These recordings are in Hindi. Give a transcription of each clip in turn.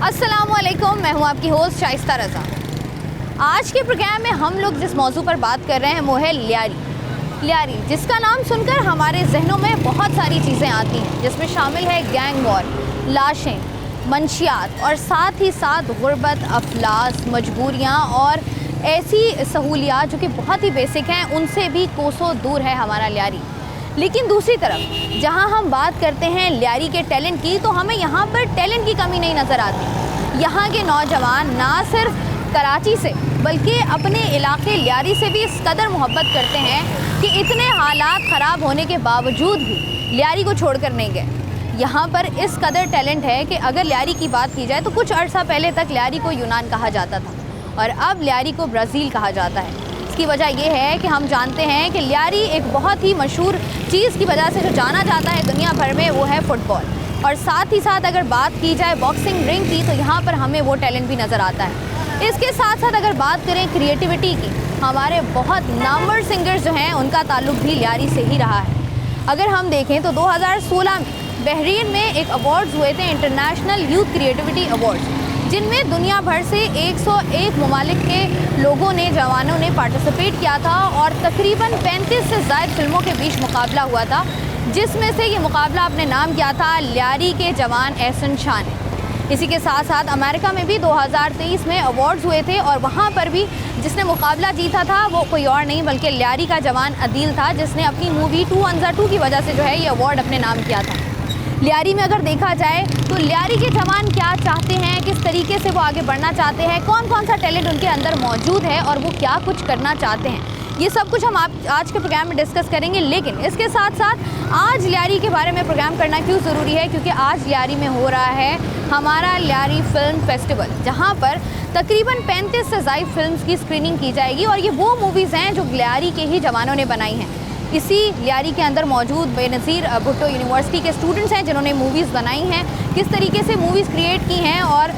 अस्सलामुअलैकुम, मैं हूँ आपकी होस्ट शाइस्ता रज़ा। आज के प्रोग्राम में हम लोग जिस मौजू पर बात कर रहे हैं वो है लियारी, जिसका नाम सुनकर हमारे जहनों में बहुत सारी चीज़ें आती हैं, जिसमें शामिल है गैंग वॉर, लाशें, मंशियात और साथ ही साथ गुर्बत, अफलास, मजबूरियाँ और ऐसी सहूलियात जो कि बहुत ही बेसिक हैं, उनसे भी कोसों दूर है हमारा लियारी। लेकिन दूसरी तरफ जहां हम बात करते हैं लियारी के टैलेंट की, तो हमें यहाँ पर टैलेंट की कमी नहीं नज़र आती। यहाँ के नौजवान ना सिर्फ कराची से बल्कि अपने इलाके लियारी से भी इस कदर मोहब्बत करते हैं कि इतने हालात ख़राब होने के बावजूद भी लियारी को छोड़कर नहीं गए। यहाँ पर इस कदर टैलेंट है कि अगर लियारी की बात की जाए तो कुछ अर्सा पहले तक लियारी को यूनान कहा जाता था और अब लियारी को ब्राज़ील कहा जाता है। इसकी वजह यह है कि हम जानते हैं कि लियारी एक बहुत ही मशहूर चीज़ की वजह से जो जाना जाता है दुनिया भर में, वो है फ़ुटबॉल। और साथ ही साथ अगर बात की जाए बॉक्सिंग रिंग की, तो यहाँ पर हमें वो टैलेंट भी नज़र आता है। इसके साथ साथ अगर बात करें क्रिएटिविटी की, हमारे बहुत नामवर सिंगर्स जो हैं उनका ताल्लुक भी लियारी से ही रहा है। अगर हम देखें तो 2016 में बहरीन में एक अवार्ड्स हुए थे, इंटरनेशनल यूथ क्रिएटिविटी अवार्ड्स, जिनमें दुनिया भर से 101 ममालिक के लोगों ने, जवानों ने पार्टिसिपेट किया था और तकरीबन 35 से ज़ायद फिल्मों के बीच मुकाबला हुआ था, जिसमें से ये मुकाबला अपने नाम किया था लियारी के जवान एहसन शाह ने। इसी के साथ साथ अमेरिका में भी 2023 में अवार्ड्स हुए थे और वहाँ पर भी जिसने मुकाबला जीता था वो कोई और नहीं बल्कि लियारी का जवान अदील था, जिसने अपनी मूवी 2 अंज़ा 2 की वजह से जो है ये अवार्ड अपने नाम किया था। लियारी में अगर देखा जाए तो लियारी के जवान क्या चाहते हैं, किस तरीके से वो आगे बढ़ना चाहते हैं, कौन कौन सा टैलेंट उनके अंदर मौजूद है और वो क्या कुछ करना चाहते हैं, ये सब कुछ हम आज के प्रोग्राम में डिस्कस करेंगे। लेकिन इसके साथ साथ आज लियारी के बारे में प्रोग्राम करना क्यों ज़रूरी है, क्योंकि आज लियारी में हो रहा है हमारा लियारी फिल्म फेस्टिवल, जहाँ पर तकरीबन 35 से ज़ायद फिल्म्स की स्क्रीनिंग की जाएगी और ये वो मूवीज़ हैं जो लियारी के ही जवानों ने बनाई हैं। इसी लियारी के अंदर मौजूद बेनज़ीर भुट्टो यूनिवर्सिटी के स्टूडेंट्स हैं जिन्होंने मूवीज़ बनाई हैं, किस तरीके से मूवीज़ क्रिएट की हैं और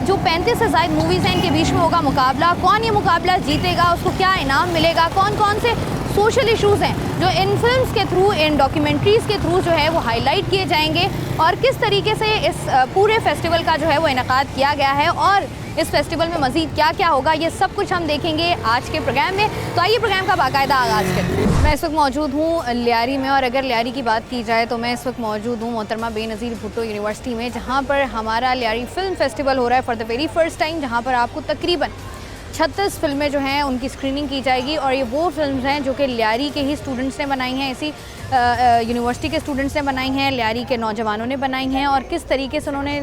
जो 35 से ज़ायद मूवीज़ हैं इनके बीच में होगा मुकाबला, कौन ये मुकाबला जीतेगा, उसको क्या इनाम मिलेगा, कौन कौन से सोशल इश्यूज़ हैं जो इन फिल्म्स के थ्रू, इन डॉक्यूमेंट्रीज़ के थ्रू जो है वो हाईलाइट किए जाएंगे और किस तरीके से इस पूरे फेस्टिवल का जो है वो इनेकाद किया गया है और इस फेस्टिवल में मज़ीद क्या क्या होगा, ये सब कुछ हम देखेंगे आज के प्रोग्राम में। तो आइए प्रोग्राम का बाकायदा आगाज़ करते हैं। मैं इस वक्त मौजूद हूँ लियारी में और अगर लियारी की बात की जाए तो मैं इस वक्त मौजूद हूँ मोहतरमा बेनज़ीर भुट्टो यूनिवर्सिटी में, जहाँ पर हमारा लियारी फिल्म फेस्टिवल हो रहा है for the very first time, जहाँ पर आपको तकरीबन 36 फिल्में जो हैं उनकी स्क्रीनिंग की जाएगी और ये वो फिल्म्स हैं जो कि लियारी के ही स्टूडेंट्स ने बनाई हैं, इसी यूनिवर्सिटी के स्टूडेंट्स ने बनाई हैं, लियारी के नौजवानों ने बनाई हैं और किस तरीके से उन्होंने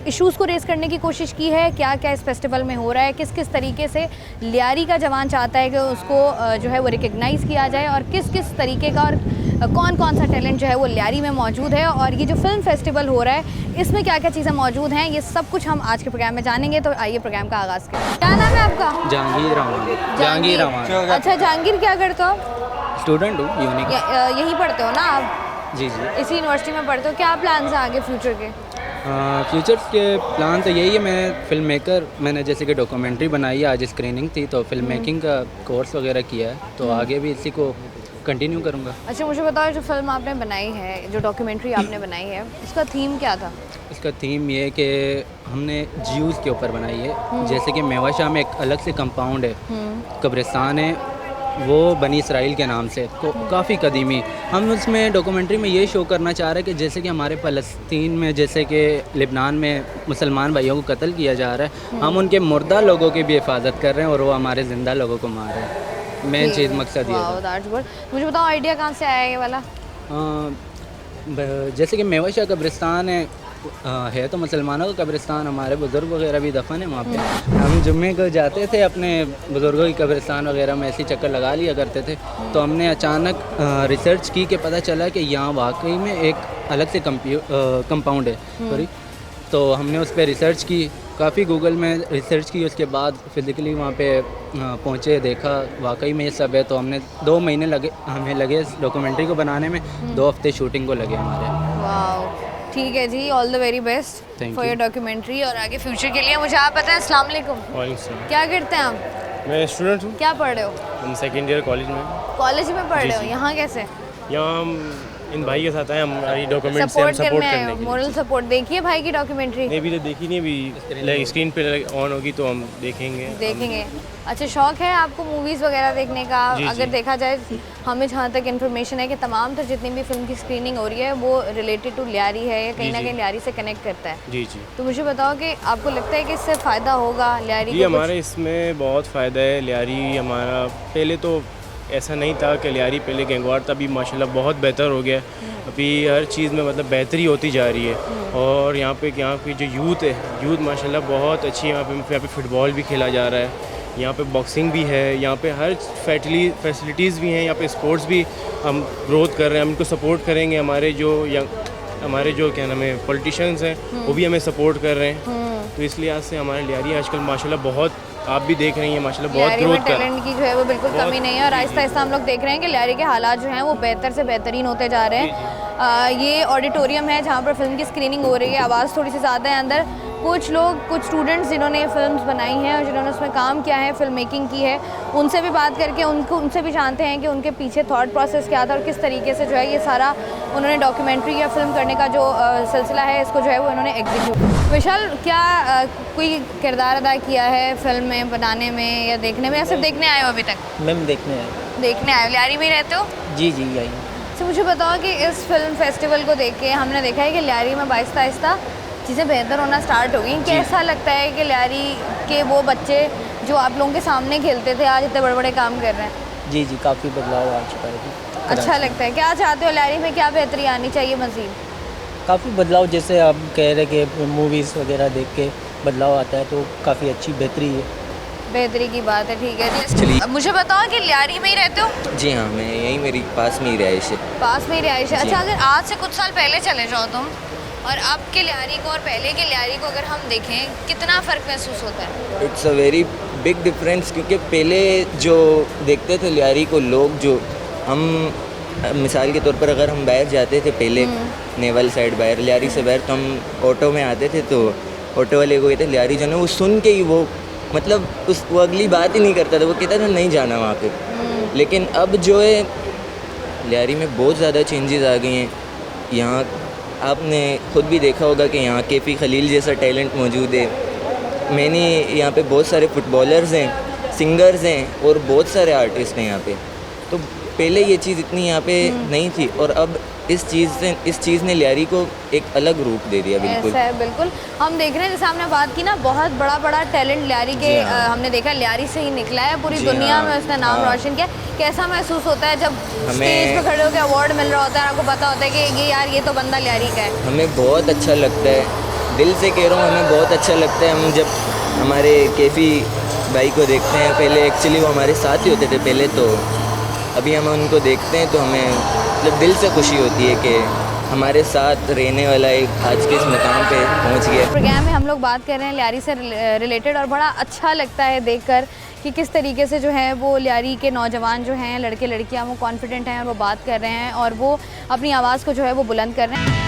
इश्यूज़ को रेज़ करने की कोशिश की है, क्या क्या इस फेस्टिवल में हो रहा है, किस किस तरीके से लियारी का जवान चाहता है कि उसको जो है वो रिकग्नाइज़ किया जाए और किस किस तरीके का और कौन कौन सा टैलेंट जो है वो लियारी में मौजूद है और ये जो फिल्म फेस्टिवल हो रहा है इसमें क्या क्या चीज़ें मौजूद हैं, ये सब कुछ हम आज के प्रोग्राम में जानेंगे। तो आइए प्रोग्राम का आगाज़ करें। क्या नाम है आपका? जहांगीर रहमान। अच्छा जहांगीर, क्या करते हो आप? स्टूडेंट हूँ यूनिक। यहीं पढ़ते हो ना आप? जी जी। इसी यूनिवर्सिटी में पढ़ते हो। क्या प्लान्स हैं आगे फ्यूचर के? फ्यूचर्स के प्लान तो यही है, मैं फ़िल्म मेकर, मैंने जैसे कि डॉक्यूमेंट्री बनाई है, आज स्क्रीनिंग थी तो फिल्म मेकिंग का कोर्स वगैरह किया है, तो आगे भी इसी को कंटिन्यू करूँगा। अच्छा मुझे बताओ, जो फिल्म आपने बनाई है, जो डॉक्यूमेंट्री आपने बनाई है, इसका थीम क्या था? इसका थीम ये है कि हमने ज्यूज़ के ऊपर बनाई है। जैसे कि मेवाशाह में एक अलग से कंपाउंड है, कब्रिस्तान है, वो बनी इसराइल के नाम से, काफ़ी कदीमी। हम उसमें डॉक्यूमेंट्री में ये शो करना चाह रहे हैं कि जैसे कि हमारे फ़लस्तीन में, जैसे कि लिबनान में मुसलमान भाइयों को कत्ल किया जा रहा है, हम उनके मुर्दा लोगों की भी हिफाजत कर रहे हैं और वो हमारे ज़िंदा लोगों को मार रहे हैं। मेन चीज़ मकसद ये है। मुझे बताओ आइडिया कहाँ से आया ये वाला? जैसे कि मेवाशाह कब्रिस्तान है तो मुसलमानों का कब्रिस्तान, हमारे बुज़ुर्ग वगैरह भी दफन है वहाँ पे। हम जुम्मे को जाते थे अपने बुज़ुर्गों की कब्रिस्तान वगैरह में ऐसे चक्कर लगा लिया करते थे, तो हमने अचानक रिसर्च की कि पता चला कि यहाँ वाकई में एक अलग से कंपाउंड है, सॉरी। तो हमने उस पर रिसर्च की, काफ़ी गूगल में रिसर्च की, उसके बाद फिज़िकली वहाँ पे पहुँचे, देखा वाकई में ये सब है। तो हमने 2 महीने हमें लगे इस डॉक्यूमेंट्री को बनाने में, 2 हफ्ते शूटिंग को लगे हमारे। वाह, ठीक है जी, all the very best for your documentary और आगे फ्यूचर के लिए। मुझे आप बताएं, अस्सलाम वालेकुम, क्या करते हैं आप? मैं स्टूडेंट हूँ। क्या पढ़ रहे हो? हम सेकेंड ईयर कॉलेज में। कॉलेज में पढ़ रहे हो? यहाँ कैसे? यहाँ हम इन भाई के साथ आए हमारी डॉक्यूमेंट से हम सपोर्ट सपोर्ट करने आए करने हो, के लिए। Moral support. देखिए भाई की डॉक्यूमेंट्री? नहीं, अभी तो देखी नहीं, अभी स्क्रीन पे ऑन होगी तो हम देखेंगे। देखेंगे। अच्छा, शौक है आपको मूवीज़ वगैरह देखने का? जी, अगर जी। देखा जाए, हमें जहाँ तक इन्फॉर्मेशन है कि तमाम तो जितनी भी फिल्म की स्क्रीनिंग हो रही है वो रिलेटेड टू लियारी है, या कहीं ना जी, जी। कहीं लियारी से कनेक्ट करता है। जी जी तो मुझे बताओ कि आपको लगता है कि इससे फ़ायदा होगा लियारी जी, को कुछ? हमारे इसमें बहुत फ़ायदा है। लियारी हमारा पहले तो ऐसा नहीं था कि लियारी पहले गैंगवार था, अभी माशाल्लाह बहुत बेहतर हो गया है। अभी हर चीज़ में मतलब बेहतरी होती जा रही है। और यहाँ पे जो यूथ है, यूथ माशाल्लाह बहुत अच्छी है। यहाँ पे फुटबॉल भी खेला जा रहा है, यहाँ पे बॉक्सिंग भी है, यहाँ पे हर फैसिलिटीज़ भी हैं, यहाँ पे स्पोर्ट्स भी हम ग्रोथ कर रहे हैं। हम इनको सपोर्ट करेंगे। हमारे जो क्या नाम है पॉलिटिशियंस हैं वो भी हमें सपोर्ट कर रहे हैं। तो इसलिए आज से हमारे लियारी आजकल माशाल्लाह बहुत, आप भी देख रही हैं माशाल्लाह बहुत लियारी में ग्रोथ कर। टैलेंट की जो है वो बिल्कुल बहुत- कमी नहीं है, और जी, आहिस्ता आहिस्ता हम लोग देख रहे हैं कि लियारी के हालात जो हैं वो बेहतर से बेहतरीन होते जा रहे हैं। ये ऑडिटोरियम है जहाँ पर फिल्म की स्क्रीनिंग हो रही है। आवाज़ थोड़ी सी ज़्यादा है अंदर। कुछ लोग, कुछ स्टूडेंट्स जिन्होंने ये फिल्म्स बनाई हैं और जिन्होंने उसमें काम किया है, फिल्म मेकिंग की है, उनसे भी बात करके उनसे भी जानते हैं कि उनके पीछे थॉट प्रोसेस क्या था और किस तरीके से जो है ये सारा उन्होंने डॉक्यूमेंट्री या फिल्म करने का जो सिलसिला है इसको जो है वो इन्होंने एग्जीक्यूट। विशाल, क्या कोई किरदार अदा किया है फिल्म में बनाने में या देखने में, या सिर्फ देखने आए हो अभी तक? मैम देखने आए। देखने आए हो। लियारी में ही रहते हो? जी जी आई। तो मुझे बताओ कि इस फिल्म फेस्टिवल को देख के हमने देखा है कि लियारी में आहिस्ता आहिस्ता चीज़ें बेहतर होना स्टार्ट हो गई। कैसा लगता है कि लियारी के वो बच्चे जो आप लोगों के सामने खेलते थे आज इतने बड़े बड़े काम कर रहे हैं? जी जी काफ़ी बदलाव आ चुका है। अच्छा लगता है। क्या चाहते हो लियारी में, क्या बेहतरी आनी चाहिए मज़ीद? काफ़ी बदलाव, जैसे आप कह रहे कि मूवीज़ वगैरह देख के बदलाव आता है, तो काफ़ी अच्छी बेहतरी है। बेहतरी की बात है, ठीक है जी। चलिए। अब मुझे बताओ कि लियारी में ही रहते हो? जी हाँ, मैं यहीं मेरी पास में ही रहाइश है। पास में ही रिहाइश है। जी। अच्छा, अगर आज से कुछ साल पहले चले जाओ तुम और अब के लियारी को और पहले के लियारी को अगर हम देखें, कितना फ़र्क महसूस होता है? It's a very big difference, क्योंकि पहले जो देखते थे लियारी को लोग, जो हम मिसाल के तौर पर अगर हम बाहर जाते थे पहले नेवल साइड बाहर, लियारी से बाहर, तो हम ऑटो में आते थे तो ऑटो वाले को कहते लियारी जो है वो सुन के ही वो मतलब वो अगली बात ही नहीं करता था, वो कहता था नहीं जाना वहाँ पे। लेकिन अब जो है लियारी में बहुत ज़्यादा चेंजेस आ गए हैं। यहाँ आपने खुद भी देखा होगा कि यहाँ केफी खलील जैसा टैलेंट मौजूद है। मैंने यहाँ पे बहुत सारे फुटबॉलर्स हैं, सिंगर्स हैं और बहुत सारे आर्टिस्ट हैं यहाँ पे। तो पहले ये चीज़ इतनी यहाँ पे नहीं थी, और अब इस चीज़ ने लियारी को एक अलग रूप दे दिया। बिल्कुल ऐसा है, बिल्कुल। हम देख रहे हैं, जैसे हमने बात की ना, बहुत बड़ा बड़ा टैलेंट लियारी के जी हाँ। हमने देखा लियारी से ही निकला है, पूरी जी दुनिया हाँ, में उसने नाम हाँ। रोशन किया। कैसा महसूस होता है जब हमें- स्टेज पे खड़े होकर अवार्ड मिल रहा होता है, आपको पता होता है कि ये यार ये तो बंदा लियारी का है? हमें बहुत अच्छा लगता है, दिल से कह रहा हूँ, हमें बहुत अच्छा लगता है। हम जब हमारे केफी भाई को देखते हैं, पहले एक्चुअली वो हमारे साथ ही होते थे पहले, तो अभी हम उनको देखते हैं तो हमें मतलब दिल से खुशी होती है कि हमारे साथ रहने वाला एक आज के इस मुकाम पे पहुंच गया। प्रोग्राम में हम लोग बात कर रहे हैं लियारी से रिलेटेड, और बड़ा अच्छा लगता है देखकर कि किस तरीके से जो है वो लियारी के नौजवान जो हैं, लड़के लड़कियां, वो कॉन्फिडेंट हैं और वो बात कर रहे हैं और वो अपनी आवाज़ को जो है वो बुलंद कर रहे हैं।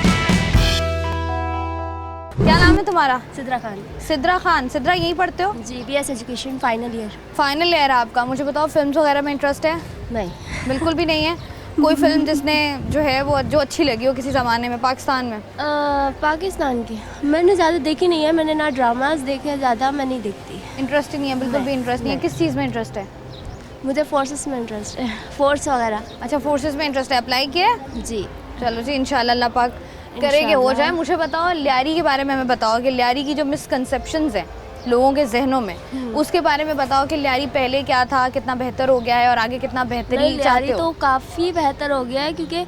क्या नाम है तुम्हारा? सिद्रा खान। सिद्रा खान। सिद्रा, यहीं पढ़ते हो? जी, BS education final year. Final year है आपका। मुझे बताओ, फिल्म्स वगैरह में इंटरेस्ट है? नहीं। बिल्कुल भी नहीं है? कोई फिल्म जिसने जो है वो जो अच्छी लगी हो किसी ज़माने में, पाकिस्तान में? पाकिस्तान की मैंने ज़्यादा देखी नहीं है, मैंने ना ड्रामाज देखे हैं, ज़्यादा मैं नहीं देखती। इंटरेस्ट ही नहीं है? बिल्कुल भी इंटरेस्ट नहीं है? किस चीज़ में इंटरेस्ट है? मुझे फोर्सेस में इंटरेस्ट है, फोर्स वगैरह। अच्छा, फोर्सेस में इंटरेस्ट है। अप्लाई किया है? जी। चलो जी, इंशाल्लाह अल्लाह पाक करे कि हो जाए। मुझे बताओ लियारी के बारे में, हमें बताओ कि लियारी की जो मिसकंसेप्शंस हैं लोगों के जहनों में, उसके बारे में बताओ कि लियारी पहले क्या था, कितना बेहतर हो गया है और आगे कितना बेहतरी नहीं, चाहते लियारी हो? तो काफ़ी बेहतर हो गया है, क्योंकि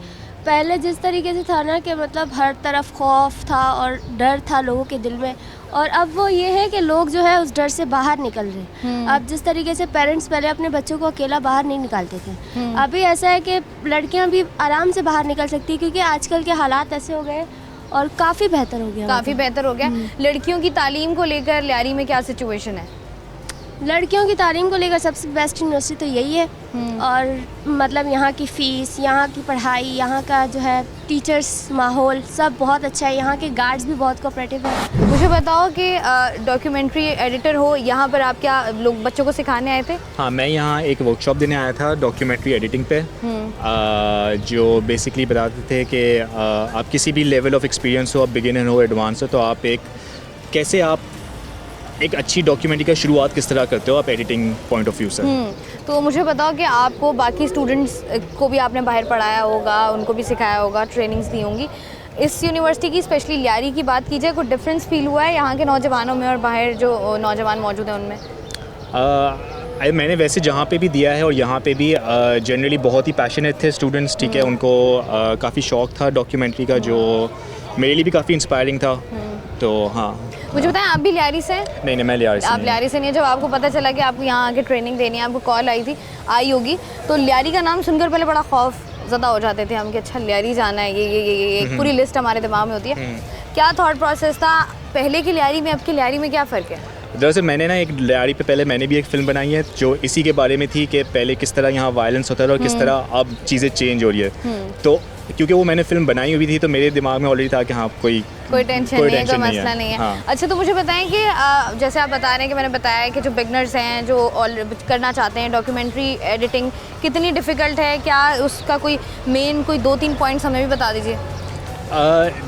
पहले जिस तरीके से था ना कि मतलब हर तरफ खौफ था और डर था लोगों के दिल में, और अब वो ये है कि लोग जो है उस डर से बाहर निकल रहे हैं। अब जिस तरीके से पेरेंट्स पहले अपने बच्चों को अकेला बाहर नहीं निकालते थे, अभी ऐसा है कि लड़कियां भी आराम से बाहर निकल सकती हैं, क्योंकि आजकल के हालात ऐसे हो गए और काफ़ी बेहतर हो गया। काफ़ी बेहतर हो गया। लड़कियों की तालीम को लेकर लियारी में क्या सिचुएशन है? लड़कियों की तालीम को लेकर सबसे बेस्ट यूनिवर्सिटी तो यही है। और मतलब यहाँ की फ़ीस, यहाँ की पढ़ाई, यहाँ का जो है टीचर्स, माहौल सब बहुत अच्छा है। यहाँ के गार्ड्स भी बहुत कोऑपरेटिव है। मुझे बताओ कि डॉक्यूमेंट्री एडिटर हो, यहाँ पर आप क्या लोग बच्चों को सिखाने आए थे? हाँ, मैं यहाँ एक वर्कशॉप देने आया था डॉक्यूमेंट्री एडिटिंग पे, जो बेसिकली बताते थे कि आप किसी भी लेवल ऑफ एक्सपीरियंस हो, आप बिगिनर हो, एडवांस हो, तो आप कैसे आप एक अच्छी डॉक्यूमेंट्री का शुरुआत किस तरह करते हो आप एडिटिंग पॉइंट ऑफ व्यू से। तो मुझे बताओ कि आपको बाकी स्टूडेंट्स को भी आपने बाहर पढ़ाया होगा, उनको भी सिखाया होगा, ट्रेनिंग्स दी होंगी। इस यूनिवर्सिटी की स्पेशली लियारी की बात कीजिए, कोई डिफरेंस फील हुआ है यहाँ के नौजवानों में और बाहर जो नौजवान मौजूद हैं उनमें? मैंने वैसे जहाँ पे भी दिया है और यहाँ पे भी जनरली बहुत ही पैशनेट थे स्टूडेंट्स, ठीक है, उनको काफ़ी शौक़ था डॉक्यूमेंट्री का, जो मेरे लिए भी काफ़ी इंस्पायरिंग था। तो हाँ, मुझे बताएं, आप भी लियारी से हैं? नहीं, मैं लियारी से आप नहीं। लियारी से नहीं है। जब आपको पता चला कि आपको यहाँ आके ट्रेनिंग देनी है, आपको कॉल आई होगी, तो लियारी का नाम सुनकर पहले बड़ा खौफ ज़्यादा हो जाते थे हम कि अच्छा लियारी जाना है, ये एक पूरी लिस्ट हमारे दिमाग में होती है। क्या थॉट प्रोसेस था पहले की लियारी में, अब की लियारी में क्या फ़र्क है? दरअसल मैंने ना एक लियारी पे पहले मैंने भी एक फ़िल्म बनाई है जो इसी के बारे में थी कि पहले किस तरह यहाँ वायलेंस होता था और किस तरह अब चीज़ें चेंज हो रही है। तो क्योंकि वो मैंने फिल्म बनाई हुई थी तो मेरे दिमाग में ऑलरेडी था कि हाँ कोई टेंशन नहीं है, कोई मसला नहीं है। हाँ। अच्छा, तो मुझे बताएं कि जैसे आप बता रहे हैं कि मैंने बताया कि जो बिगनर्स हैं जो करना चाहते हैं डॉक्यूमेंट्री एडिटिंग, कितनी डिफ़िकल्ट है, क्या उसका कोई मेन कोई 2-3 पॉइंट्स हमें भी बता दीजिए।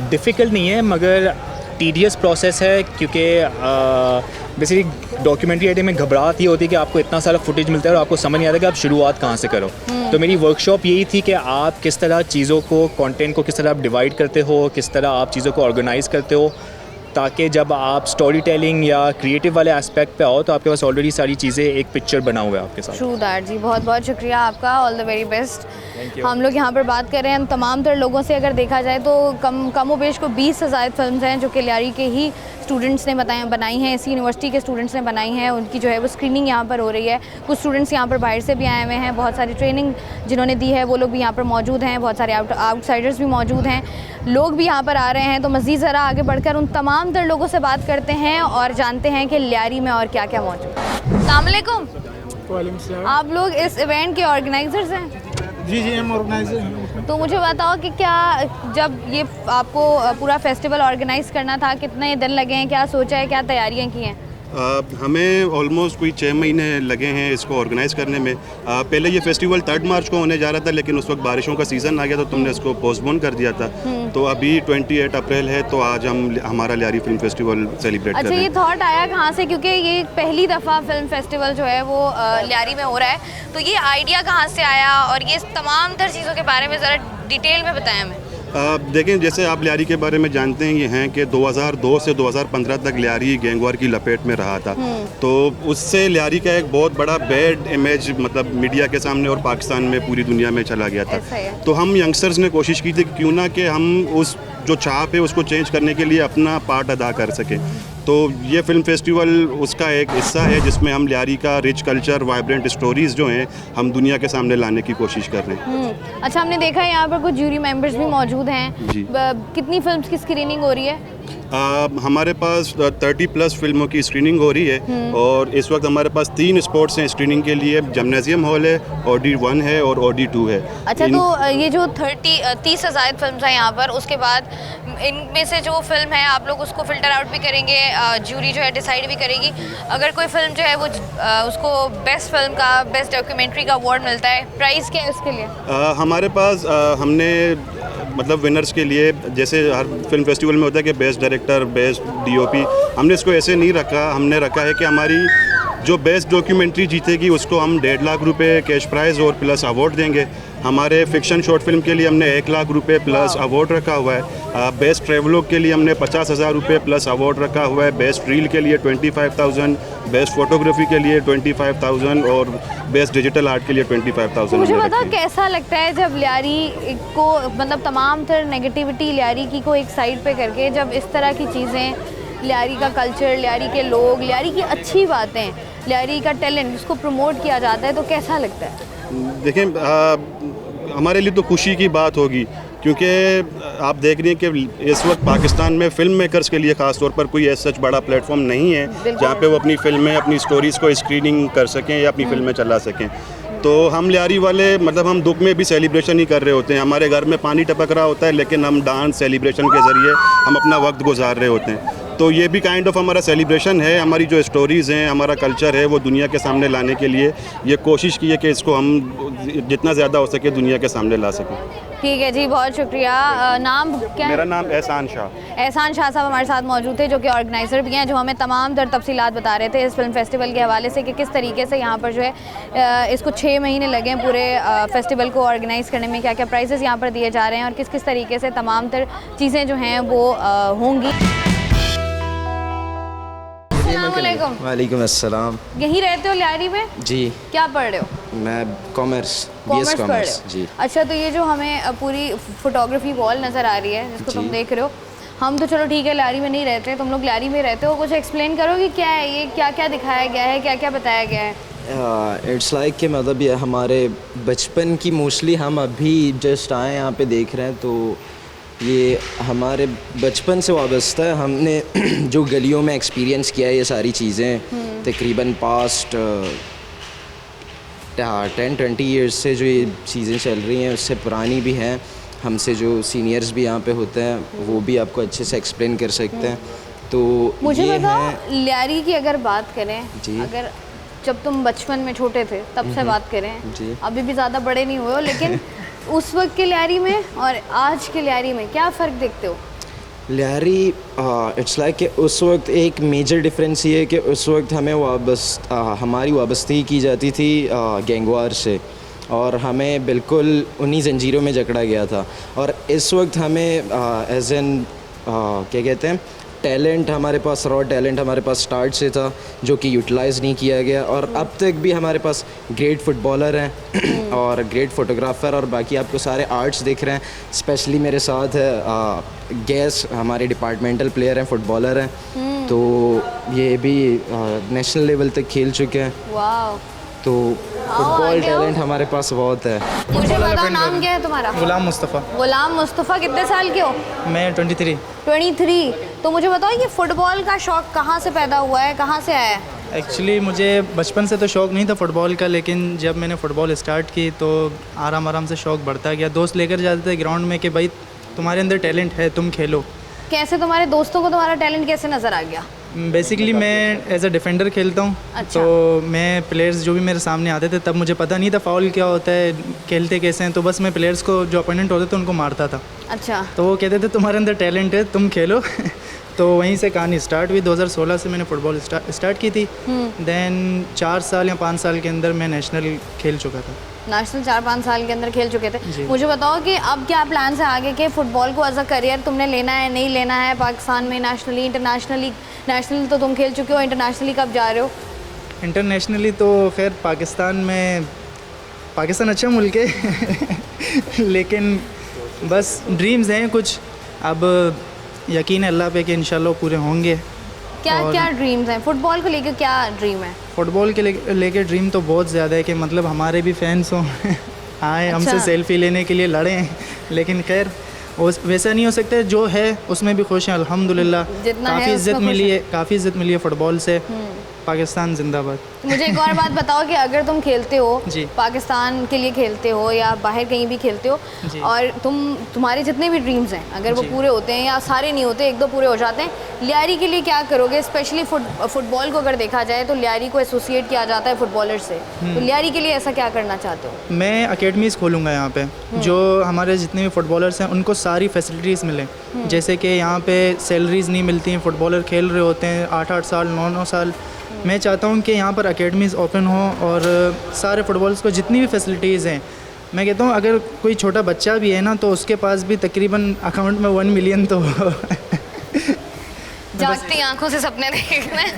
डिफ़िकल्ट नहीं है मगर टीडियस प्रोसेस है, क्योंकि बेसिकली डॉक्यूमेंट्री एडिटिंग में घबराहट ये होती है कि आपको इतना सारा फुटेज मिलता है और आपको समझ नहीं आता कि आप शुरुआत कहाँ से करो। तो मेरी वर्कशॉप यही थी कि आप किस तरह चीज़ों को, कंटेंट को किस तरह आप डिवाइड करते हो, किस तरह आप चीज़ों को ऑर्गेनाइज़ करते हो, ताकि जब आप स्टोरी टेलिंग या क्रिएटिव वाले एस्पेक्ट पे आओ तो आपके पास ऑलरेडी सारी चीज़ें एक पिक्चर बना हुआ है आपके साथ। ट्रू दैट जी, बहुत बहुत शुक्रिया आपका, ऑल द वेरी बेस्ट। हम लोग यहाँ पर बात कर रहे हैं तमाम तर लोगों से, अगर देखा जाए तो कम बेश को 20 से ज़्यादा फिल्म हैं जो कि लियारी के ही स्टूडेंट्स ने बनाई हैं, इसी यूनिवर्सिटी के स्टूडेंट्स ने बनाई हैं। उनकी जो है वो स्क्रीनिंग यहाँ पर हो रही है। कुछ स्टूडेंट्स यहाँ पर बाहर से भी आए हुए हैं, बहुत सारी ट्रेनिंग जिन्होंने दी है वो लोग भी यहाँ पर मौजूद हैं, बहुत सारे आउटसाइडर्स भी मौजूद हैं, लोग भी यहाँ पर आ रहे हैं। तो मज़ीद ज़रा आगे बढ़कर उन तमाम तर लोगों से बात करते हैं और जानते हैं कि लियारी में और क्या क्या मौजूद है। अस्सलाम वालेकुम। आप लोग इस इवेंट के ऑर्गेनाइजर्स हैं? जी, हम ऑर्गेनाइजर हैं। तो मुझे बताओ कि क्या जब ये आपको पूरा फेस्टिवल ऑर्गेनाइज़ करना था, कितने दिन लगे हैं, क्या सोचा है, क्या तैयारियां की हैं? हमें ऑलमोस्ट कोई 6 महीने लगे हैं इसको ऑर्गेनाइज़ करने में। पहले ये फेस्टिवल 3 मार्च को होने जा रहा था, लेकिन उस वक्त बारिशों का सीज़न आ गया तो तुमने इसको पोस्टपोन कर दिया था। तो अभी 28 अप्रैल है, तो आज हम हमारा लियारी फिल्म फेस्टिवल सेलिब्रेट कर रहे हैं। अच्छा, ये थॉट आया कहाँ से, क्योंकि ये पहली दफ़ा फिल्म फेस्टिवल जो है वो लियारी में हो रहा है, तो ये आइडिया कहाँ से आया और ये तमाम तर चीज़ों के बारे में ज़रा डिटेल में बताएं हमें। देखें, जैसे आप लियारी के बारे में जानते हैं, ये हैं कि 2002 से 2015 तक लियारी गैंगवार की लपेट में रहा था। तो उससे लियारी का एक बहुत बड़ा बैड इमेज मतलब मीडिया के सामने और पाकिस्तान में पूरी दुनिया में चला गया था। तो हम यंगस्टर्स ने कोशिश की थी कि क्यों ना कि हम उस जो छाप है उसको चेंज करने के लिए अपना पार्ट अदा कर सकें। तो ये फिल्म फेस्टिवल उसका एक हिस्सा है जिसमें हम लियारी का रिच कल्चर, वाइब्रेंट स्टोरीज़ जो हैं हम दुनिया के सामने लाने की कोशिश कर रहे हैं। अच्छा, हमने देखा है यहाँ पर कुछ जूरी मेंबर्स भी मौजूद हैं। जी। कितनी फिल्म्स की स्क्रीनिंग हो रही है? हमारे पास 30+ फिल्मों की स्क्रीनिंग हो रही है और इस वक्त हमारे पास 3 स्पॉट्स हैं स्क्रीनिंग के लिए। जिम्नेजियम हॉल है, OD 1 है और OD 2 है। अच्छा, तो ये जो 30 से ज़्यादा फिल्म हैं यहाँ पर, उसके बाद इनमें से जो फिल्म है आप लोग उसको फ़िल्टर आउट भी करेंगे, जूरी जो है डिसाइड भी करेगी। अगर कोई फिल्म जो है वो उसको बेस्ट फिल्म का, बेस्ट डॉक्यूमेंट्री का अवार्ड मिलता है, प्राइज़ क्या है उसके लिए? हमारे पास हमने मतलब विनर्स के लिए, जैसे हर फिल्म फेस्टिवल में होता है कि बेस्ट डायरेक्टर, बेस्ट DOP, हमने इसको ऐसे नहीं रखा। हमने रखा है कि हमारी जो बेस्ट डॉक्यूमेंट्री जीतेगी उसको हम 1.5 लाख रुपए कैश प्राइज़ और प्लस अवार्ड देंगे। हमारे फिक्शन शॉर्ट फिल्म के लिए हमने 1 लाख रुपए प्लस अवार्ड रखा हुआ है। बेस्ट ट्रेवलॉग के लिए हमने 50,000 रुपये प्लस अवार्ड रखा हुआ है। बेस्ट रील के लिए 25,000, बेस्ट फोटोग्राफी के लिए 25,000 और बेस्ट डिजिटल आर्ट के लिए 25,000। मुझे बताओ कैसा लगता है जब लियारी को मतलब तमाम तर नेगेटिविटी लियारी की को एक साइड पे करके जब इस तरह की चीज़ें, लियारी का कल्चर, लियारी के लोग, लियारी की अच्छी बातें, लियारी का टैलेंट उसको प्रमोट किया जाता है, तो कैसा लगता है? देखें, हमारे लिए तो खुशी की बात होगी क्योंकि आप देख रही हैं कि इस वक्त पाकिस्तान में फ़िल्म मेकर्स के लिए ख़ास तौर पर कोई ऐसा सच बड़ा प्लेटफॉर्म नहीं है जहाँ पे वो अपनी फ़िल्में, अपनी स्टोरीज़ को स्क्रीनिंग कर सकें या अपनी फ़िल्में चला सकें। तो हम लियारी वाले मतलब हम दुख में भी सेलिब्रेशन ही कर रहे होते हैं। हमारे घर में पानी टपक रहा होता है लेकिन हम डांस सेलिब्रेशन के ज़रिए हम अपना वक्त गुजार रहे होते हैं। तो ये भी काइंड ऑफ हमारा सेलिब्रेशन है। हमारी जो स्टोरीज़ हैं, हमारा कल्चर है, वो दुनिया के सामने लाने के लिए ये कोशिश की है कि इसको हम जितना ज़्यादा हो सके दुनिया के सामने ला सकें। ठीक है जी, बहुत शुक्रिया। नाम क्या है? मेरा नाम एहसान शाह। एहसान शाह साहब हमारे साथ मौजूद थे, जो कि ऑर्गेनाइज़र भी हैं, जो हमें तमाम तर तफसीलात बता रहे थे इस फिल्म फेस्टिवल के हवाले से कि किस तरीके से यहाँ पर जो है इसको 6 महीने लगे हैं पूरे फेस्टिवल को ऑर्गेनाइज़ करने में, क्या क्या प्राइजेस यहाँ पर दिए जा रहे हैं और किस किस तरीके से तमाम तर चीज़ें जो हैं वो होंगी। अस्सलामुअलैकुम। वालेकुम अस्सलाम। यहीं रहते हो लियारी में? जी। क्या पढ़ रहे हो? मैं कॉमर्स कॉमर्स पढ़ रहे हो? जी। अच्छा, तो ये जो हमें पूरी फोटोग्राफी वॉल नज़र आ रही है जिसको तुम देख रहे हो, हम तो चलो ठीक है लियारी में नहीं रहते, तुम लोग लियारी में रहते हो, कुछ एक्सप्लेन करो कि क्या है ये, क्या क्या दिखाया गया है, क्या क्या बताया गया है? इट्स लाइक कि मतलब ये हमारे बचपन की मोस्टली हम अभी जस्ट आए यहाँ पे देख रहे हैं, तो ये हमारे बचपन से वाबस्ता है। हमने जो गलियों में एक्सपीरियंस किया है ये सारी चीज़ें तकरीबन पास्ट 10-20 ईयर्स से जो ये चीज़ें चल रही हैं उससे पुरानी भी हैं। हमसे जो सीनियर्स भी यहाँ पे होते हैं वो भी आपको अच्छे से एक्सप्लेन कर सकते हैं। तो मुझे ये बताओ, लियारी की अगर बात करें, जी। अगर जब तुम बचपन में छोटे थे तब से बात करें, जी। अभी भी ज़्यादा बड़े नहीं हुए हो, लेकिन उस वक्त के लियारी में और आज के लियारी में क्या फ़र्क देखते हो? लियारी इट्स लाइक कि उस वक्त एक मेजर डिफरेंस ये है कि उस वक्त हमें हमारी वाबस्तगी की जाती थी गैंगवार से, और हमें बिल्कुल उन्हीं जंजीरों में जकड़ा गया था। और इस वक्त हमें एज एन क्या कहते हैं टैलेंट, हमारे पास रॉ टैलेंट हमारे पास स्टार्ट से था जो कि यूटिलाइज़ नहीं किया गया, और अब तक भी हमारे पास ग्रेट फुटबॉलर हैं और ग्रेट फोटोग्राफ़र और बाकी आपको सारे आर्ट्स दिख रहे हैं। स्पेशली मेरे साथ है गैस, हमारे डिपार्टमेंटल प्लेयर हैं, फुटबॉलर हैं, तो ये भी नेशनल लेवल तक खेल चुके हैं। वाह, तो फुटबॉल टैलेंट हमारे पास बहुत है। मुझे बताओ नाम क्या है तुम्हारा? गुलाम मुस्तफ़ा। गुलाम मुस्तफ़ा, कितने साल के हो? मैं 23। 23। तो मुझे बताओ ये फ़ुटबॉल का शौक़ कहाँ से पैदा हुआ है, कहाँ से आया है? एक्चुअली मुझे बचपन से तो शौक़ नहीं था फ़ुटबॉल का, लेकिन जब मैंने फ़ुटबॉल स्टार्ट की तो आराम आराम से शौक़ बढ़ता गया। दोस्त लेकर जाते थे ग्राउंड में कि भाई तुम्हारे अंदर टैलेंट है, तुम खेलो। कैसे तुम्हारे दोस्तों को तुम्हारा टैलेंट कैसे नज़र आ गया? बेसिकली मैं एज अ डिफेंडर खेलता हूँ। अच्छा। तो मैं प्लेयर्स जो भी मेरे सामने आते थे तब मुझे पता नहीं था फाउल क्या होता है, खेलते कैसे हैं, तो बस मैं प्लेयर्स को जो अपोनेंट होते थे उनको मारता था। अच्छा। तो वो कहते थे तुम्हारे अंदर टैलेंट है, तुम खेलो। तो वहीं से कहानी स्टार्ट हुई। 2016 से मैंने फ़ुटबॉल स्टार्ट की थी। देन 4 साल या 5 साल के अंदर मैं नेशनल खेल चुका था। नेशनल 4-5 साल के अंदर खेल चुके थे। मुझे बताओ कि अब क्या प्लान है आगे के? फ़ुटबॉल को एज अ करियर तुमने लेना है, नहीं लेना है? पाकिस्तान में नेशनली, इंटरनेशनली, नेशनल तो तुम खेल चुके हो, इंटरनेशनली कब जा रहे हो? इंटरनेशनली तो खैर पाकिस्तान अच्छा मुल्क है लेकिन बस ड्रीम्स हैं कुछ, अब यकीन है अल्लाह पे कि इंशाल्लाह पूरे होंगे। क्या क्या ड्रीम्स हैं फ़ुटबॉल को लेकर? क्या ड्रीम है फ़ुटबॉल के लेके ड्रीम तो बहुत ज़्यादा है कि मतलब हमारे भी फैंस हों आए हमसे सेल्फ़ी लेने के लिए लड़ें, लेकिन खैर वैसा नहीं हो सकता। जो है उसमें भी खुश हैं अल्हम्दुलिल्लाह। काफ़ी इज़्ज़त मिली है फ़ुटबॉल से। पाकिस्तान जिंदाबाद। मुझे एक और बात बताओ कि अगर तुम खेलते हो, पाकिस्तान के लिए खेलते हो या बाहर कहीं भी खेलते हो, और तुम्हारे जितने भी ड्रीम्स हैं अगर वो पूरे होते हैं या सारे नहीं होते, 1-2 पूरे हो जाते हैं, लियारी के लिए क्या करोगे? स्पेशली फुटबॉल को अगर देखा जाए तो लियारी को एसोसिएट किया जाता है फुटबॉलर से, तो लियारी के लिए ऐसा क्या करना चाहते हो? मैं अकेडमीज़ खोलूँगा यहाँ पे, जो हमारे जितने भी फुटबॉलर्स हैं उनको सारी फैसिलिटीज़ मिलें। जैसे कि यहाँ पे सैलरीज़ नहीं मिलती हैं, फुटबॉलर खेल रहे होते हैं 8-8 साल 9-9 साल। मैं चाहता हूँ कि यहाँ पर अकेडमीज़ ओपन हो और सारे फुटबॉल्स को जितनी भी फैसिलिटीज़ हैं, मैं कहता हूँ अगर कोई छोटा बच्चा भी है ना तो उसके पास भी तकरीबन अकाउंट में 1 मिलियन तो जागती आंखों से सपने देखना है।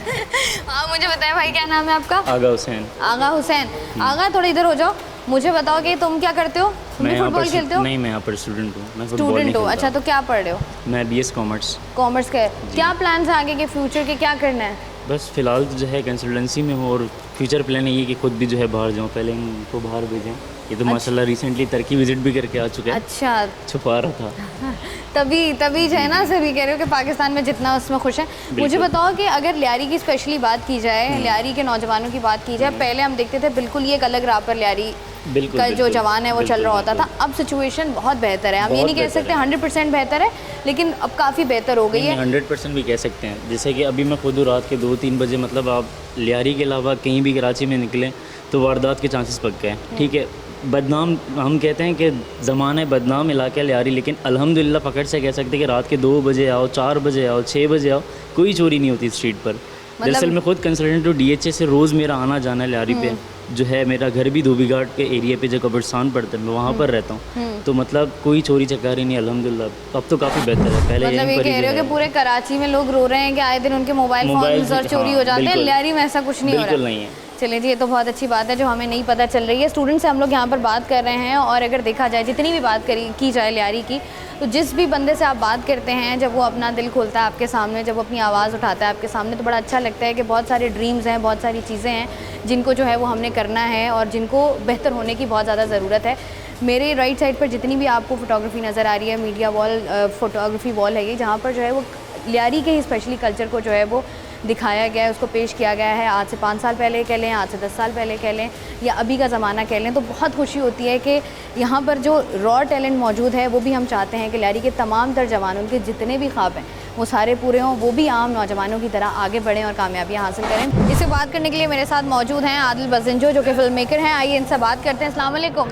आप मुझे बताएं भाई, क्या नाम है आपका? आगा हुसैन। आगा हुसैन। आगा थोड़ा इधर हो जाओ, मुझे बताओ कि तुम क्या करते हो? तुम भी फुटबॉल खेलते हो? नहीं, मैं यहाँ पर स्टूडेंट हूँ। मैं स्टूडेंट हो? अच्छा, तो क्या पढ़ रहे हो? मैं BS कॉमर्स। कॉमर्स का है। क्या प्लान्स हैं आगे के फ्यूचर के, क्या करना है? बस फ़िलहाल जो है कंसल्टेंसी में हूँ और फ्यूचर प्लान यही है कि खुद भी जो है बाहर जाऊँ, पहले इनको बाहर भेजें। ये तो माशाल्लाह रिसेंटली टर्की विजिट भी करके आ चुका है। अच्छा, छुपा रहा था। तभी जो है ना सभी कह रहे हो कि पाकिस्तान में जितना उसमें खुश है। मुझे बताओ कि अगर लियारी की स्पेशली बात की जाए, लियारी के नौजवानों की बात की जाए, पहले हम देखते थे बिल्कुल ये एक अलग राह पर लियारी का जो जवान है वो चल रहा होता था। अब सिचुएशन बहुत बेहतर है, हम ये नहीं कह सकते 100% बेहतर है, लेकिन अब काफ़ी बेहतर हो गई है। 100% भी कह सकते हैं। जैसे कि अभी मैं खुद रात के 2-3 बजे, मतलब आप लियारी के अलावा कहीं भी कराची में निकलें तो वारदात के चांसेस पक गए। ठीक है, बदनाम हम कहते हैं कि ज़माना है बदनाम इलाका लियारी, लेकिन अल्हम्दुलिल्लाह फ़ख्र से कह सकते हैं कि रात के 2 बजे आओ, 4 बजे आओ, 6 बजे आओ, कोई चोरी नहीं होती स्ट्रीट पर। दरअसल मैं खुद कंसल्टेंट हूँ DHA से, रोज़ मेरा आना जाना लियारी पे जो है। मेरा घर भी धोबी घाट के एरिया पे जो कब्रिस्तान पड़ता है, मैं वहाँ पर रहता हूँ। तो मतलब कोई चोरी चकारी नहीं अल्हम्दुलिल्लाह। अब तो काफ़ी बेहतर है। पहले मतलब ये कह रहे हो कि पूरे कराची में लोग रो रहे हैं कि आए दिन उनके मोबाइल फोन्स और चोरी हो जाते हैं, लियारी में ऐसा कुछ नहीं हो रहा। बिल्कुल नहीं है। चलिए जी, ये तो बहुत अच्छी बात है जो हमें नहीं पता चल रही है। स्टूडेंट से हम लोग यहाँ पर बात कर रहे हैं, और अगर देखा जाए जितनी भी बात की जाए लियारी की, तो जिस भी बंदे से आप बात करते हैं, जब वो अपना दिल खोलता है आपके सामने, जब वो अपनी आवाज़ उठाता है आपके सामने, तो बड़ा अच्छा लगता है कि बहुत सारे ड्रीम्स हैं, बहुत सारी चीज़ें हैं जिनको जो है वो हमने करना है और जिनको बेहतर होने की बहुत ज़्यादा ज़रूरत है। मेरे राइट साइड पर जितनी भी आपको फ़ोटोग्राफी नज़र आ रही है, मीडिया वॉल, फ़ोटोग्राफी वॉल है ये, जहाँ पर जो है वो लियारी के ही स्पेशली कल्चर को जो है वो दिखाया गया है, उसको पेश किया गया है। आज से 5 साल पहले कह लें, आज से 10 साल पहले कह लें, या अभी का ज़माना कह लें, तो बहुत खुशी होती है कि यहाँ पर जो रॉ टैलेंट मौजूद है वो भी हम चाहते हैं कि लियारी के तमाम तर जवान, उनके जितने भी ख्वाब हैं वो सारे पूरे हों, वो भी आम नौजवानों की तरह आगे बढ़ें और कामयाबियाँ हासिल करें। इससे बात करने के लिए मेरे साथ मौजूद हैं आदिल बजिंजो, जो कि फिल्म मेकर हैं। आइए इनसे बात करते हैं। अस्सलाम वालेकुम।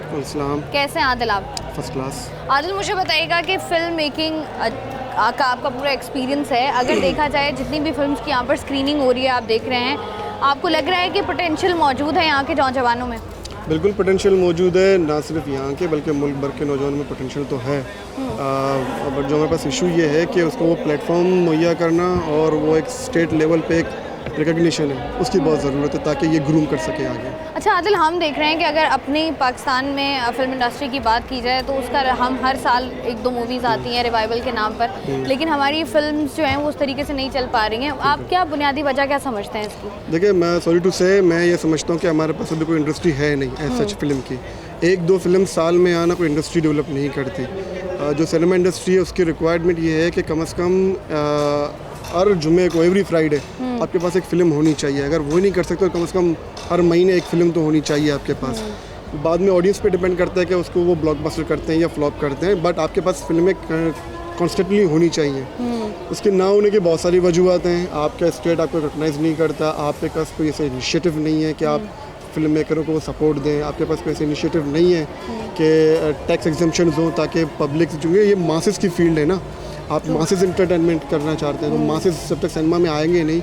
कैसे हैं आदिल आप? First class. आदिल, मुझे बताइएगा कि फ़िल्म मेकिंग का आपका पूरा एक्सपीरियंस है, अगर देखा जाए जितनी भी फिल्म्स की यहाँ पर स्क्रीनिंग हो रही है, आप देख रहे हैं, आपको लग रहा है कि पोटेंशियल मौजूद है यहाँ के नौजवानों में? बिल्कुल पोटेंशियल मौजूद है, ना सिर्फ यहाँ के बल्कि मुल्क भर के नौजवानों में पोटेंशियल तो है। बट जो हमारे पास इशू ये है कि उसको वो प्लेटफॉर्म मुहैया करना और वो एक स्टेट लेवल पे एक रिकग्निशन है, उसकी बहुत ज़रूरत है ताकि ये ग्रूम कर सके आगे। अच्छा आदिल, हम देख रहे हैं कि अगर अपनी पाकिस्तान में फिल्म इंडस्ट्री की बात की जाए तो उसका हम हर साल 1-2 मूवीज़ आती हैं रिवाइवल के नाम पर, लेकिन हमारी फिल्म्स जो हैं वो उस तरीके से नहीं चल पा रही हैं। आप क्या बुनियादी वजह क्या समझते हैं इसकी? देखिए, मैं सॉरी टू से मैं ये समझता हूँ कि हमारे पास अभी कोई इंडस्ट्री है नहीं एज सच फिल्म की। 1-2 फिल्म साल में आना कोई इंडस्ट्री डेवलप नहीं करती। जो सिनेमा इंडस्ट्री है उसकी रिक्वायरमेंट ये है कि कम से कम हर जुमे को, एवरी फ्राइडे आपके पास एक फ़िल्म होनी चाहिए। अगर वो ही नहीं कर सकते तो कम से कम हर महीने एक फ़िल्म तो होनी चाहिए आपके पास। बाद में ऑडियंस पे डिपेंड करता है कि उसको वो ब्लॉकबस्टर करते हैं या फ्लॉप करते हैं, बट आपके पास फिल्में कॉन्स्टेंटली होनी चाहिए। उसके ना होने की बहुत सारी वजूहत हैं। आपका स्टेट आपको रिकॉग्नाइज़ नहीं करता, आपके पास कोई ऐसा इनिशिएटिव नहीं है कि आप फिल्म मेकरों को सपोर्ट दें, आपके पास कोई ऐसा इनिशिएटिव नहीं है कि टैक्स एग्जम्पशंस हों ताकि पब्लिक, क्योंकि ये मासेस की फील्ड है ना, आप मासेस इंटरटेनमेंट करना चाहते हैं तो मासेस जब तक सिनेमा में आएंगे नहीं।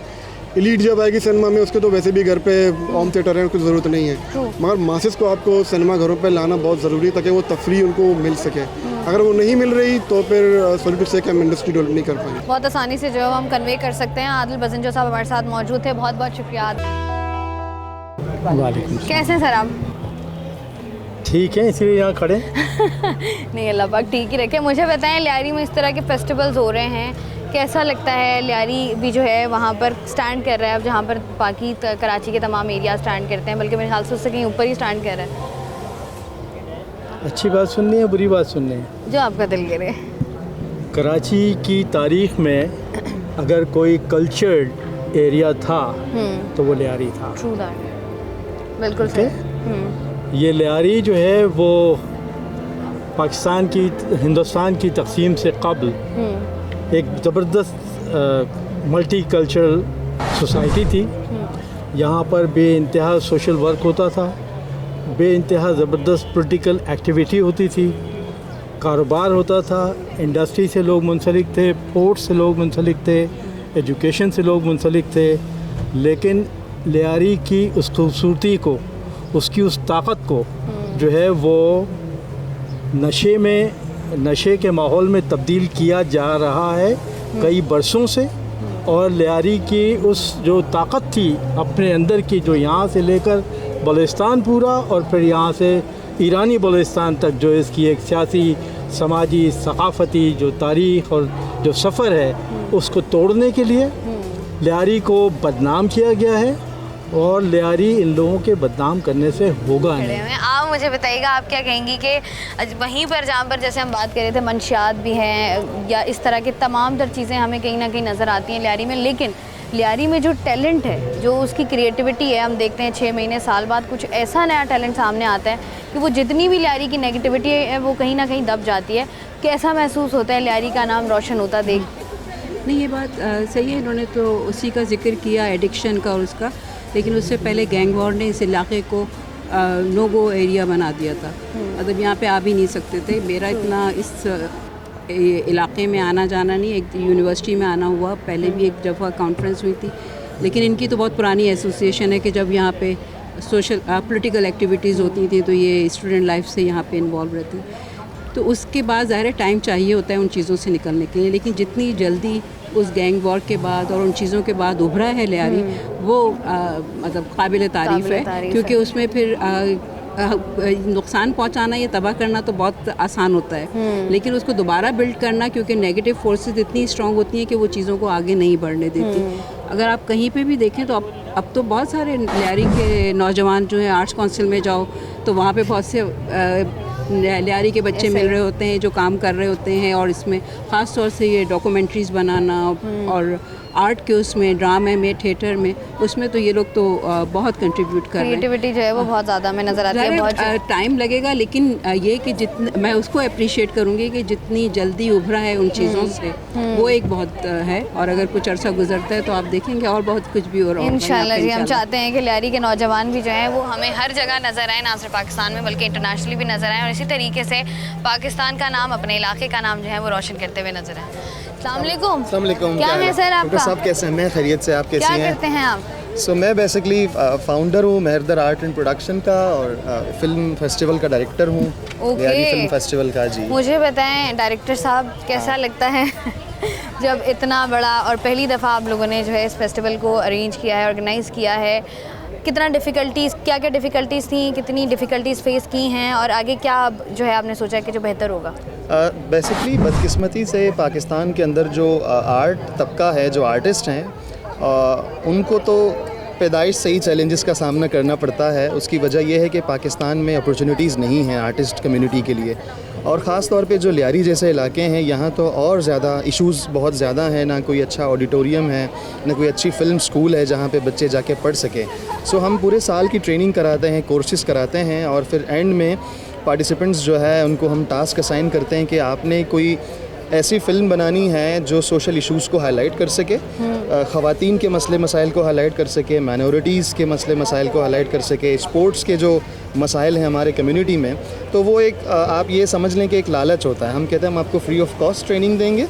एलीट जब आएगी सिनेमा में उसके तो वैसे भी घर पे होम थिएटर है, उसकी ज़रूरत नहीं है, मगर मासेस को आपको सिनेमा घरों पे लाना बहुत ज़रूरी है ताकि वो तफरी उनको मिल सके। अगर वो नहीं मिल रही तो फिर सॉरी टू से कि हम इंडस्ट्री डेवलप नहीं कर पाएंगे। बहुत आसानी से जो है हम कन्वे कर सकते हैं। आदिल बजिंजो साहब हमारे साथ मौजूद थे, बहुत बहुत शुक्रिया। कैसे हैं सर आप? ठीक है, इसीलिए यहाँ खड़े। नहीं, अल्लाह पाक ठीक ही रखे। मुझे बताएं, लियारी में इस तरह के फेस्टिवल्स हो रहे हैं, कैसा लगता है? लियारी भी जो है वहाँ पर स्टैंड कर रहा है, अब जहाँ पर बाकी कराची के तमाम एरिया स्टैंड करते हैं, बल्कि मेरे ख्याल से उससे कहीं ऊपर ही स्टैंड कर रहा है। अच्छी बात सुननी है, बुरी बात सुननी है, जो आपका दिल करे। कराची की तारीख में अगर कोई कल्चर्ड एरिया था तो वो लियारी था। ट्रू दैट, बिल्कुल सही। ये लियारी जो है वो हिंदुस्तान की तकसीम से कबल एक ज़बरदस्त मल्टी कल्चरल सोसाइटी थी। यहाँ पर बेइंतहा सोशल वर्क होता था, बेइंतहा ज़बरदस्त पॉलिटिकल एक्टिविटी होती थी, कारोबार होता था, इंडस्ट्री से लोग मुंसलिक थे, पोर्ट से लोग मुंसलिक थे, एजुकेशन से लोग मुंसलिक थे। लेकिन लियारी की उस खूबसूरती को, उसकी उस ताकत को जो है वो नशे के माहौल में तब्दील किया जा रहा है कई बरसों से। और लियारी की उस जो ताकत थी अपने अंदर की, जो यहाँ से लेकर बलूचिस्तान पूरा और फिर यहाँ से ईरानी बलूचिस्तान तक जो इसकी एक सियासी, समाजी, सकाफ़ती जो तारीख़ और जो सफ़र है, उसको तोड़ने के लिए लियारी को बदनाम किया गया है और लियारी इन लोगों के बदनाम करने से होगा खड़े नहीं। हुए हैं। आप मुझे बताइएगा, आप क्या कहेंगी कि वहीं पर जहाँ पर जैसे हम बात कर रहे थे मंशियात भी हैं या इस तरह की तमाम तर चीज़ें हमें कहीं ना कहीं नज़र आती हैं लियारी में, लेकिन लियारी में जो टैलेंट है, जो उसकी क्रिएटिविटी है, हम देखते हैं 6 महीने साल बाद कुछ ऐसा नया टैलेंट सामने आता है कि वो जितनी भी लियारी की नेगेटिविटी है वो कहीं ना कहीं दब जाती है। कैसा महसूस होता है लियारी का नाम रोशन होता देख? नहीं, ये बात सही है, इन्होंने तो उसी का जिक्र किया एडिक्शन का और उसका, लेकिन उससे पहले गैंग वॉर ने इस इलाके को नो गो एरिया बना दिया था। मतलब यहाँ पे आ भी नहीं सकते थे। मेरा इतना इस इलाके में आना जाना नहीं, एक यूनिवर्सिटी में आना हुआ, पहले भी एक दफ़ा कॉन्फ्रेंस हुई थी, लेकिन इनकी तो बहुत पुरानी एसोसिएशन है कि जब यहाँ पे सोशल पॉलिटिकल एक्टिविटीज़ होती थी तो ये स्टूडेंट लाइफ से यहाँ पे इन्वॉल्व रहती। तो उसके बाद ज़ाहिर टाइम चाहिए होता है उन चीज़ों से निकलने के लिए, लेकिन जितनी जल्दी उस गैंग वॉर के बाद और उन चीज़ों के बाद उभरा है लियारी, वो मतलब काबिल तारीफ़ है, क्योंकि उसमें फिर नुकसान पहुंचाना या तबाह करना तो बहुत आसान होता है, लेकिन उसको दोबारा बिल्ड करना, क्योंकि नेगेटिव फोर्सेस इतनी स्ट्रांग होती हैं कि वो चीज़ों को आगे नहीं बढ़ने देती। अगर आप कहीं पे भी देखें तो अब तो बहुत सारे लियारी के नौजवान जो हैं, आर्ट्स काउंसिल में जाओ तो वहाँ पे बहुत से लियारी के बच्चे मिल रहे होते हैं जो काम कर रहे होते हैं, और इसमें ख़ास तौर से ये डॉक्यूमेंट्रीज़ बनाना और आर्ट के उसमें, ड्रामे में, थिएटर में, उसमें तो ये लोग तो बहुत कंट्रीब्यूट कर रहे हैं। क्रिएटिविटी जो है वो बहुत ज़्यादा हमें नज़र आती है। बहुत टाइम लगेगा, लेकिन ये कि जितना मैं उसको अप्रिशिएट करूँगी कि जितनी जल्दी उभरा है उन चीज़ों से, वो एक बहुत है। और अगर कुछ अरसा गुजरता है तो आप देखेंगे और बहुत कुछ भी हो रहा है इंशाल्लाह जी। हम चाहते हैं कि लियारी के नौजवान भी जो हैं वो हमें हर जगह नज़र आए, ना सिर्फ पाकिस्तान में बल्कि इंटरनेशनली भी नज़र आए, और इसी तरीके से पाकिस्तान का नाम, अपने इलाके का नाम जो है वो रोशन करते हुए नज़र आए। अस्सलाम वालेकुम। क्या है सर आपका? सब कैसे हैं? मैं खैरियत से, आप कैसी हैं? क्या करते हैं आप? सो मैं बेसिकली फाउंडर हूँ मेहरदर आर्ट एंड प्रोडक्शन का, और फिल्म फेस्टिवल का डायरेक्टर हूँ, लियारी फिल्म फेस्टिवल का। जी, मुझे बताएं डायरेक्टर साहब, कैसा लगता है जब इतना बड़ा और पहली दफ़ा आप लोगों ने जो है इस फेस्टिवल को अरेंज किया है, ऑर्गेनाइज़ किया है? कितना डिफ़िकल्टीज़, क्या क्या डिफ़िकल्टीज़ थी, कितनी डिफ़िकल्टीज़ फेस की हैं, और आगे क्या जो है आपने सोचा कि जो बेहतर होगा? बेसिकली बदकिस्मती से पाकिस्तान के अंदर जो आर्ट तबका है, जो आर्टिस्ट हैं, उनको तो पैदाइश से ही चैलेंजेस का सामना करना पड़ता है। उसकी वजह यह है कि पाकिस्तान में अपॉर्चुनिटीज़ नहीं हैं आर्टिस्ट कम्युनिटी के लिए, और ख़ास तौर पे जो लियारी जैसे इलाके हैं, यहाँ तो और ज़्यादा इश्यूज़ बहुत ज़्यादा हैं। ना कोई अच्छा ऑडिटोरियम है, ना कोई अच्छी फ़िल्म स्कूल है जहाँ पे बच्चे जाके पढ़ सकें। सो हम पूरे साल की ट्रेनिंग कराते हैं, कोर्सेज़ कराते हैं, और फिर एंड में पार्टिसिपेंट्स जो है उनको हम टास्क असाइन करते हैं कि आपने कोई ऐसी फ़िल्म बनानी है जो सोशल इश्यूज़ को हाईलाइट कर सके, ख़वातीन के मसले मसाइल को हाईलाइट कर सके, माइनॉरिटीज़ के मसले मसाइल को हाईलाइट कर सके, स्पोर्ट्स के जो मसाइल हैं हमारे कम्युनिटी में। तो वो एक आप ये समझ लें कि एक लालच होता है। हम कहते हैं हम आपको फ्री ऑफ कॉस्ट ट्रेनिंग देंगे,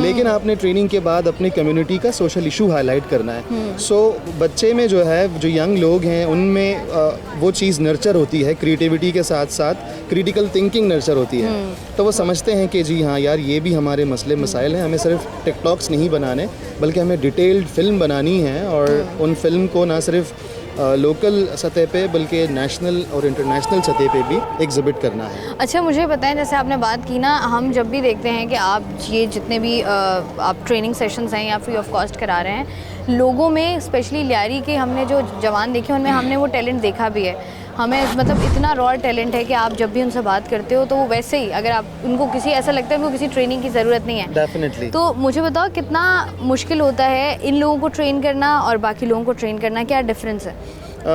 लेकिन आपने ट्रेनिंग के बाद अपनी कम्युनिटी का सोशल इशू हाईलाइट करना है। सो बच्चे में जो है, जो यंग लोग हैं, उनमें वो चीज़ नर्चर होती है, क्रिएटिविटी के साथ साथ क्रिटिकल थिंकिंग नर्चर होती है। तो वो समझते हैं कि जी हाँ यार, ये भी हमारे मसले मसाइल हैं, हमें सिर्फ टिकटॉक्स नहीं बनाने बल्कि हमें डिटेल्ड फिल्म बनानी है, और उन फिल्म को ना सिर्फ लोकल सतह पे बल्कि नेशनल और इंटरनेशनल सतह पे भी एग्जिबिट करना है। अच्छा, मुझे बताएं, जैसे आपने बात की ना, हम जब भी देखते हैं कि आप ये जितने भी आप ट्रेनिंग सेशंस हैं या फ्री ऑफ कॉस्ट करा रहे हैं, लोगों में स्पेशली लियारी के हमने जो जवान देखे उनमें हमने वो टैलेंट देखा भी है। हमें मतलब इतना रॉ टैलेंट है कि आप जब भी उनसे बात करते हो तो वो वैसे ही, अगर आप उनको किसी ऐसा लगता है उनको किसी ट्रेनिंग की ज़रूरत नहीं है। डेफिनेटली। तो मुझे बताओ कितना मुश्किल होता है इन लोगों को ट्रेन करना और बाकी लोगों को ट्रेन करना, क्या डिफरेंस है?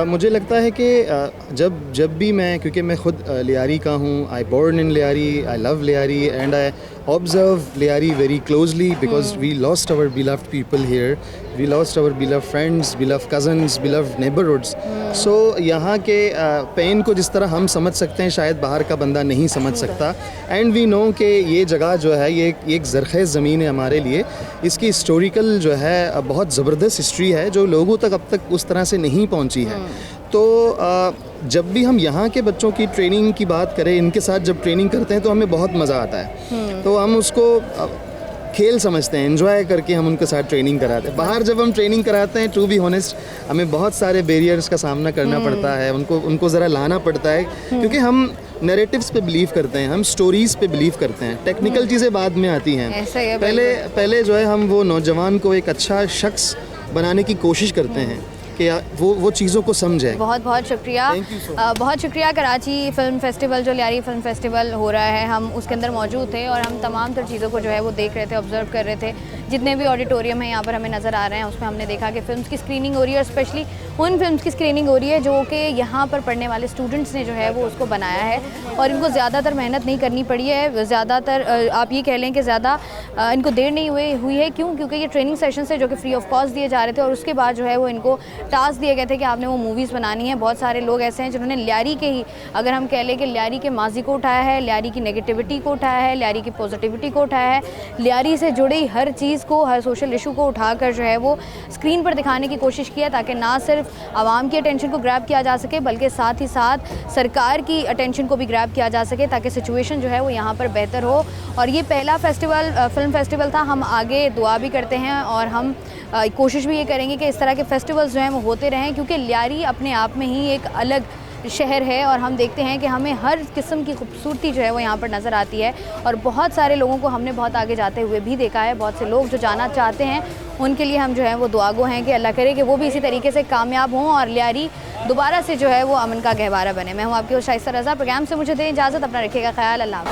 मुझे लगता है कि जब भी मैं, क्योंकि मैं ख़ुद लियारी का हूँ, I born in Lyari, I love Lyari, and I observe Lyari very closely because we lost our beloved people here, we lost our beloved friends, beloved cousins, beloved neighbourhoods. So यहाँ के पेन को जिस तरह हम समझ सकते हैं शायद बाहर का बंदा नहीं समझ सकता। एंड वी नो कि ये जगह जो है ये एक ज़रख़ेज़ ज़मीन है हमारे लिए। इसकी हिस्टोरिकल जो है बहुत ज़बरदस्त हिस्ट्री है जो लोगों तक अब तक उस तरह से नहीं पहुँची है। तो जब भी हम यहाँ के बच्चों की ट्रेनिंग की बात करें, इनके साथ जब ट्रेनिंग करते हैं तो हमें बहुत मज़ा आता है। तो हम उसको खेल समझते हैं, एंजॉय करके हम उनके साथ ट्रेनिंग कराते हैं। बाहर जब हम ट्रेनिंग कराते हैं, टू बी ऑनेस्ट, हमें बहुत सारे बैरियर्स का सामना करना पड़ता है, उनको ज़रा लाना पड़ता है, क्योंकि हम नैरेटिव्स पे बिलीव करते हैं, हम स्टोरीज़ पे बिलीव करते हैं। टेक्निकल चीज़ें बाद में आती हैं। पहले जो है हम वो नौजवान को एक अच्छा शख्स बनाने की कोशिश करते हैं कि वो चीज़ों को समझें। बहुत बहुत शुक्रिया। बहुत शुक्रिया। कराची फ़िल्म फेस्टिवल, जो लियारी फ़िल्म फेस्टिवल हो रहा है, हम उसके अंदर मौजूद थे और हम तमाम तर चीज़ों को जो है वो देख रहे थे, ऑब्ज़र्व कर रहे थे। जितने भी ऑडिटोरियम हैं यहाँ पर हमें नज़र आ रहे हैं, उसमें हमने देखा कि फ़िल्म्स की स्क्रीनिंग हो रही है और स्पेशली उन फिल्म्स की स्क्रीनिंग हो रही है जो कि यहाँ पर पढ़ने वाले स्टूडेंट्स ने जो है वो उसको बनाया है और इनको ज़्यादातर मेहनत नहीं करनी पड़ी है। ज़्यादातर आप ये कह लें कि ज़्यादा इनको देर नहीं हुई है। क्यों? क्योंकि ये ट्रेनिंग सेशन से जो कि फ्री ऑफ कॉस्ट दिए जा रहे थे और उसके बाद जो है वो इनको टास्क दिए गए थे कि आपने वो मूवीज़ बनानी है। बहुत सारे लोग ऐसे हैं जिन्होंने लियारी के ही, अगर हम कह लें कि लियारी के माजी को उठाया है, लियारी की नेगेटिविटी को उठाया है, लियारी की पॉजिटिविटी को उठाया है, लियारी से जुड़ी हर चीज़ को, हर सोशल इशू को उठाकर जो है वो स्क्रीन पर दिखाने की कोशिश की है, ताकि ना सिर्फ आवाम की अटेंशन को ग्रैब किया जा सके बल्कि साथ ही साथ सरकार की अटेंशन को भी ग्रैब किया जा सके, ताकि सिचुएशन जो है वो यहाँ पर बेहतर हो। और ये पहला फेस्टिवल, फ़िल्म फेस्टिवल था। हम आगे दुआ भी करते हैं और हम कोशिश भी ये करेंगे कि इस तरह के फेस्टिवल्स जो हैं वो होते रहें, क्योंकि लियारी अपने आप में ही एक अलग शहर है और हम देखते हैं कि हमें हर किस्म की खूबसूरती जो है वो यहाँ पर नज़र आती है। और बहुत सारे लोगों को हमने बहुत आगे जाते हुए भी देखा है। बहुत से लोग जो जाना चाहते हैं उनके लिए हम जो है वो दुआगो हैं कि अल्लाह करे कि वो भी इसी तरीके से कामयाब हों और लियारी दोबारा से जो है वो अमन का गहवारा बने। मैं हूँ आपकी होस्ट शाइस्ता रज़ा। प्रोग्राम से मुझे दें इजाज़त। अपना रखिएगा ख्याल। अल्लाह।